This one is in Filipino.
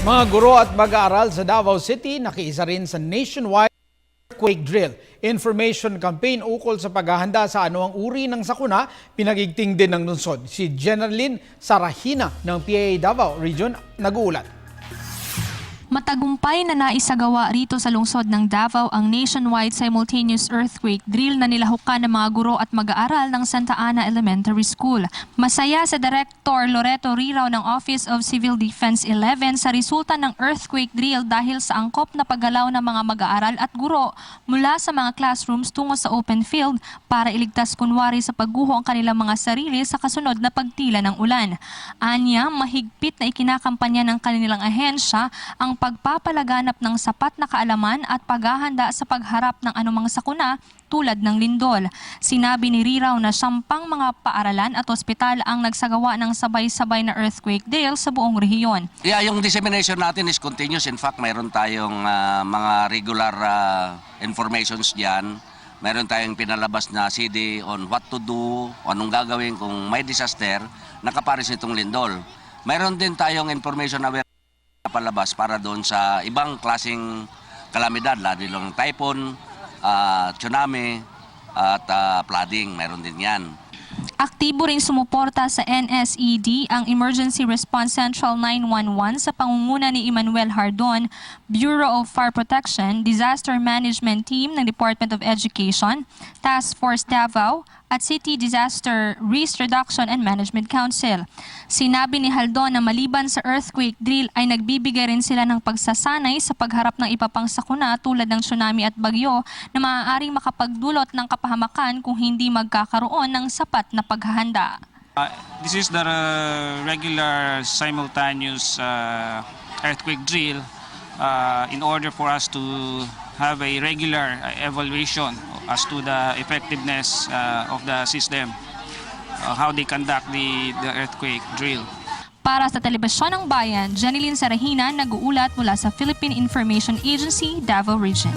Mga guro at mag-aaral sa Davao City nakiisa rin sa nationwide earthquake drill. Information campaign ukol sa paghahanda sa anuang uri ng sakuna, pinagigting din ng lungsod. Si Jenalyn Sarahina ng PAA Davao Region nag-uulat. Matagumpay na naisagawa rito sa lungsod ng Davao ang nationwide simultaneous earthquake drill na nilahukan ng mga guro at mag-aaral ng Santa Ana Elementary School. Masaya sa Director Loreto Riraw ng Office of Civil Defense 11 sa resulta ng earthquake drill dahil sa angkop na paggalaw ng mga mag-aaral at guro mula sa mga classrooms tungo sa open field para iligtas kunwari sa pagguho ang kanilang mga sarili sa kasunod na pagtila ng ulan. Anya, mahigpit na ikinakampanya ng kanilang ahensya ang pagpapalaganap ng sapat na kaalaman at paghahanda sa pagharap ng anumang sakuna tulad ng lindol. Sinabi ni Riraw na 10 mga paaralan at ospital ang nagsagawa ng sabay-sabay na earthquake drill sa buong rehiyon. Yung dissemination natin is continuous. In fact, mayroon tayong mga regular informations diyan. Mayroon tayong pinalabas na CD on what to do, anong gagawin kung may disaster na kapares nitong lindol. Mayroon din tayong information na palabas para doon sa ibang klaseng kalamidad, lalo lang typhoon, tsunami at flooding, meron din yan. Aktibo rin sumuporta sa NSED ang Emergency Response Central 911 sa pangunguna ni Emmanuel Hardon, Bureau of Fire Protection, Disaster Management Team ng Department of Education, Task Force Davao at City Disaster Risk Reduction and Management Council. Sinabi ni Haldon na maliban sa earthquake drill ay nagbibigay rin sila ng pagsasanay sa pagharap ng iba pang sakuna tulad ng tsunami at bagyo na maaaring makapagdulot ng kapahamakan kung hindi magkakaroon ng sapat na paghahanda. This is the regular simultaneous earthquake drill in order for us to have a regular evaluation as to the effectiveness of the system, how they conduct the earthquake drill. Para sa Telebisyon ng Bayan, Jenalyn Sarahina nag-uulat mula sa Philippine Information Agency, Davao Region.